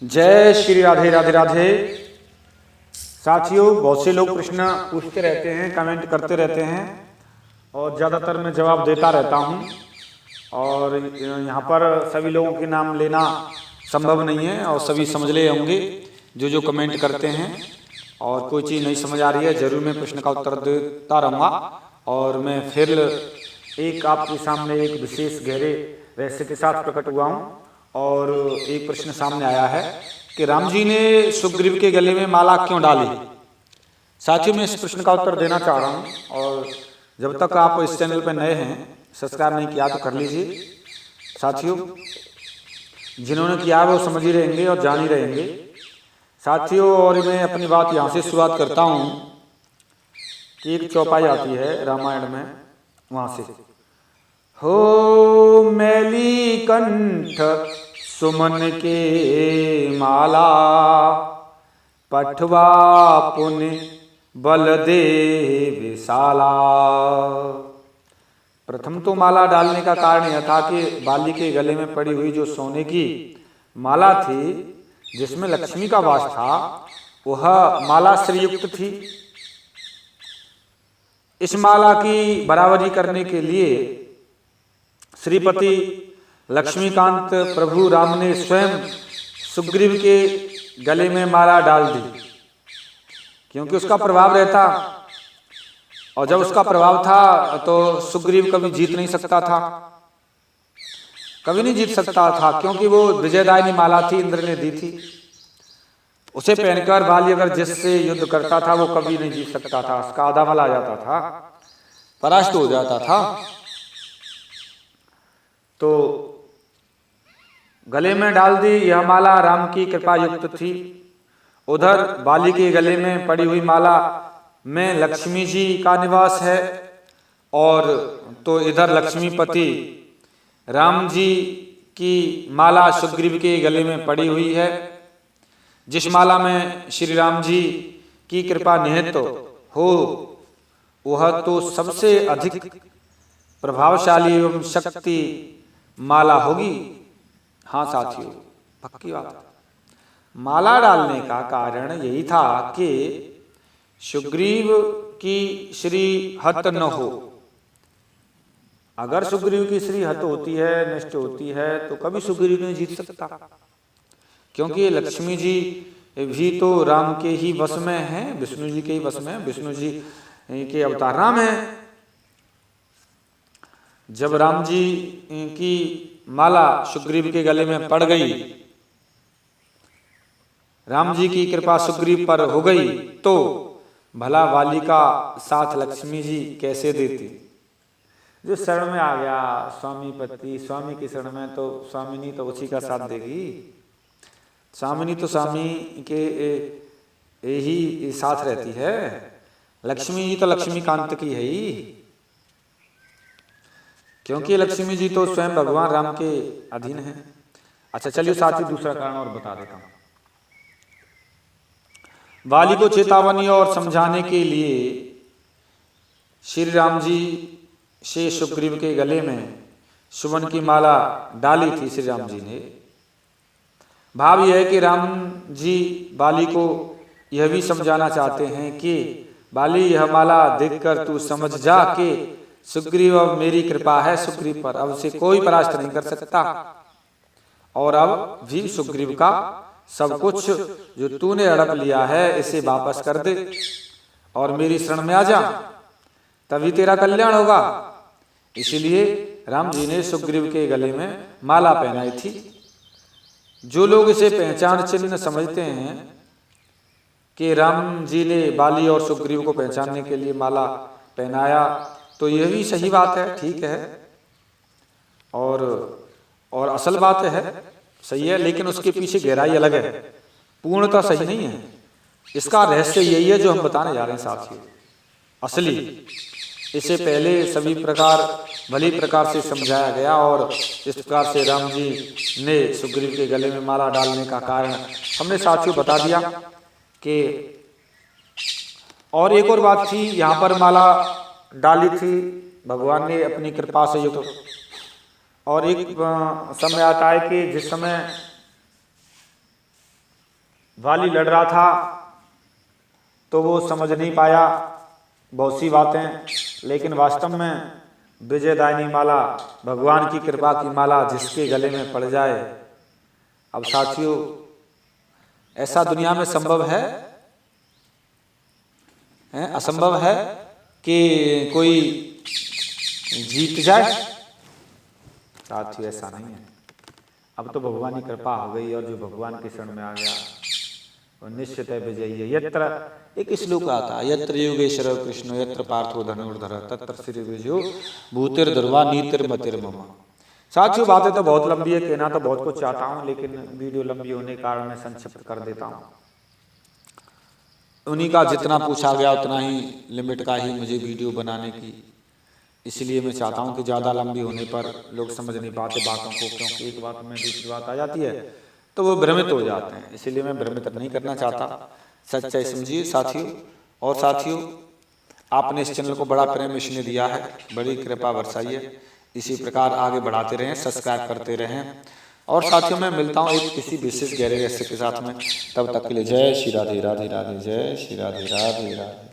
जय श्री राधे राधे राधे। साथियों, बहुत से लोग प्रश्न पूछते रहते हैं, कमेंट करते रहते हैं और ज़्यादातर मैं जवाब देता रहता हूं। और यहाँ पर सभी लोगों के नाम लेना संभव नहीं है और सभी समझ ले होंगे जो जो कमेंट करते हैं। और कोई चीज़ नहीं समझ आ रही है, ज़रूर मैं प्रश्न का उत्तर देता रहूँगा। और मैं फिर एक आपके सामने एक विशेष गहरे रहस्य के साथ प्रकट हुआ हूँ। और एक प्रश्न सामने आया है कि राम जी ने सुग्रीव के गले में माला क्यों डाली। साथियों, मैं इस प्रश्न का उत्तर देना चाह रहा हूँ। और जब तक आप इस चैनल पर नए हैं, सब्सक्राइब नहीं किया तो कर लीजिए। साथियों, जिन्होंने किया वो समझ ही रहेंगे और जान ही रहेंगे। साथियों, और मैं अपनी बात यहाँ से शुरुआत करता हूँ कि एक चौपाई आती है रामायण में, वहाँ से हो मैली कंठ सुमन के माला, पठवा पुण्य बल दे विशाला। प्रथम तो माला डालने का कारण यह था कि बाली के गले में पड़ी हुई जो सोने की माला थी, जिसमें लक्ष्मी का वास था, वह माला श्रीयुक्त थी। इस माला की बराबरी करने के लिए श्रीपति लक्ष्मीकांत प्रभु राम ने स्वयं सुग्रीव के गले में माला डाल दी, क्योंकि उसका प्रभाव रहता। और जब उसका प्रभाव था तो सुग्रीव कभी जीत नहीं सकता था, कभी नहीं जीत सकता था, क्योंकि वो विजयदायिनी माला थी, इंद्र ने दी थी। उसे पहनकर बाली अगर जिससे युद्ध करता था वो कभी नहीं जीत सकता था, उसका आधा बल आ जाता था, परास्त हो जाता था। तो गले में डाल दी यह माला राम की कृपा युक्त थी। उधर बाली के गले में पड़ी हुई माला में लक्ष्मी जी का निवास है, और तो इधर लक्ष्मीपति राम जी की माला सुग्रीव के गले में पड़ी हुई है। जिस माला में श्री राम जी की कृपा निहित हो, वह तो सबसे अधिक प्रभावशाली एवं शक्ति माला होगी। हाँ साथियों, पक्की बात। माला डालने का कारण यही था कि सुग्रीव की श्री हत न हो। अगर सुग्रीव की श्री हत होती है, नष्ट होती है, तो कभी सुग्रीव नहीं जीत सकता, क्योंकि लक्ष्मी जी भी तो राम के ही वश में हैं, विष्णु जी के ही वश में, विष्णु जी के अवतार राम हैं। जब राम जी की माला सुग्रीव के गले में पड़ गई, राम जी की कृपा सुग्रीव पर हो गई, तो भला बाली का साथ लक्ष्मी जी कैसे देती। जो शरण में आ गया स्वामी पति, स्वामी की शरण में, तो स्वामिनी तो उसी का साथ देगी। स्वामिनी तो स्वामी के ही साथ रहती है। लक्ष्मी जी तो लक्ष्मीकांत की है ही, क्योंकि लक्ष्मी जी तो स्वयं भगवान राम के अधीन है। अच्छा चलिए साथ ही दूसरा कारण और बता देता हूं। बाली को चेतावनी और समझाने के लिए श्री राम जी से सुग्रीव के गले में सुमन की माला डाली थी श्री राम जी ने। भाव यह है कि राम जी बाली को यह भी समझाना चाहते हैं कि बाली, यह माला देखकर तू समझ जा कि सुग्रीव अब मेरी कृपा है सुग्रीव पर, अब उसे कोई परास्त नहीं कर सकता। और अब भी सुग्रीव का सब कुछ जो तूने हड़प लिया है इसे वापस कर दे और मेरी शरण में आ जा, तभी तेरा कल्याण होगा। इसीलिए राम जी ने सुग्रीव के गले में माला पहनाई थी। जो लोग इसे पहचान चिन्ह समझते हैं कि राम जी ने बाली और सुग्रीव को पहचानने के लिए माला पहनाया, तो यह भी सही बात है, ठीक है, और असल बात है, सही है। लेकिन उसके पीछे गहराई अलग है, पूर्णता सही नहीं है। इसका रहस्य यही है जो हम बताने जा रहे हैं साथियों, असली। इसे पहले सभी प्रकार भली प्रकार से समझाया गया, और इस प्रकार से राम जी ने सुग्रीव के गले में माला डालने का कारण हमने साथियों बता दिया। कि और एक और बात थी, यहाँ पर माला डाली थी भगवान ने अपनी कृपा से युक्त। और एक समय आता है कि जिस समय वाली लड़ रहा था तो वो समझ नहीं पाया बहुत सी बातें, लेकिन वास्तव में विजयदायिनी माला भगवान की कृपा की माला जिसके गले में पड़ जाए। अब साथियों, ऐसा दुनिया में संभव है, असंभव है कि कोई जीत जाए? साथियों, ऐसा नहीं है। अब तो भगवान की कृपा हो गई और जो भगवान के शरण में आ गया वो निश्चित है विजयी है। यत्र एक श्लोक आता, यत्र योगेश्वर कृष्ण यत्र पार्थो धनुर्धर तत्र श्री विजयो भूतिर दुर्वा नीतिर मतिर मम। साथियों, बातें तो बहुत लंबी है, कहना तो बहुत कुछ चाहता हूँ, लेकिन वीडियो लंबी होने के कारण मैं संक्षिप्त कर देता हूँ। उन्हीं का जितना पूछा गया उतना ही लिमिट का ही मुझे वीडियो बनाने की, इसलिए मैं चाहता हूं कि ज़्यादा लंबी होने पर लोग समझ नहीं पाते बातों को, क्योंकि एक बात में दूसरी बात आ जाती है तो वो भ्रमित हो जाते हैं, इसलिए मैं भ्रमित नहीं करना चाहता। सच्चाई समझिए साथियों। और साथियों, आपने इस चैनल को बड़ा प्रेम इसने दिया है, बड़ी कृपा बरसाइए, इसी प्रकार आगे बढ़ाते रहें, सब्सक्राइब करते रहें। और साथियों, मैं मिलता हूँ एक किसी विशेष गहरे रहस्य के साथ में, तब तक के लिए जय श्री राधे राधे राधे, जय श्री राधे राधे राधे।